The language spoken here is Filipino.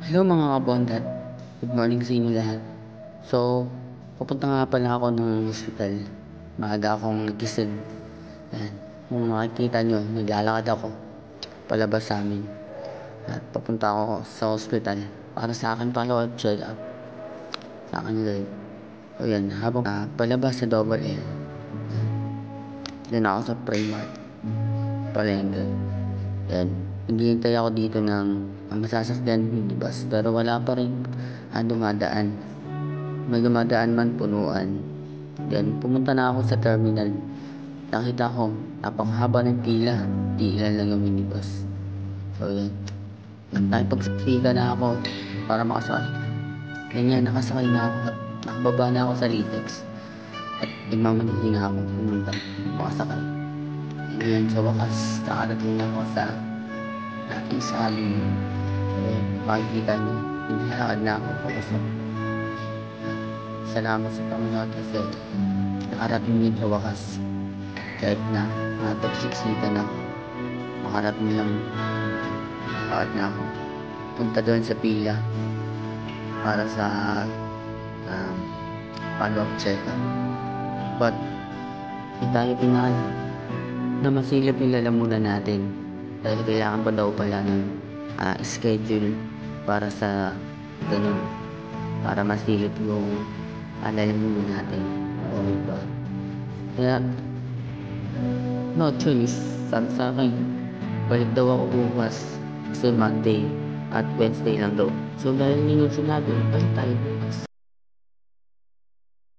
Hello mga kabondat, good morning sa inyo lahat. So, pupunta nga pala ako ng hospital. Maaga akong nagising. Yan. Kung makikita nyo, naglalakad ako palabas sa amin. At papunta ako sa hospital para sa akin follow-up check-up. Sa akin Lloyd. O yan, habang palabas sa double L. Doon ako sa Primark. Palengke. Yan. Naghihintay ako dito ng masasakyan ng bus pero wala pa rin dumadaan. May dumadaan man punuan. Then pumunta na ako sa terminal. Nakita ko napakahaba ng pila. Di ilan lang yung minibus. So yan. Nakipagsaksika na ako para makasakay. Ganyan, nakasakay na ako. Nakababa na ako sa Litex. At nagmamadali na ako pumunta makasakay. Ngayon sa wakas, nakarating na ako sa amin. Makikita niyo, nilakad na ako papasok. Salamat sa Panginoon kasi nakarating din sa wakas. Kahit na napagsiksita na, makarating lang, lakad na ako. Punta doon sa pila para sa follow-up check-up. But, hindi tayo pinaan na masilip yung lalamunan natin dahil kailangan pa daw pala ng schedule para sa ganun, para masilip yung lalamunan natin. O diba? Kaya no choice, sabi sa akin balik daw ako bukas kasi Monday at Wednesday lang daw. So dahil yun yung sinabi, balik tayo.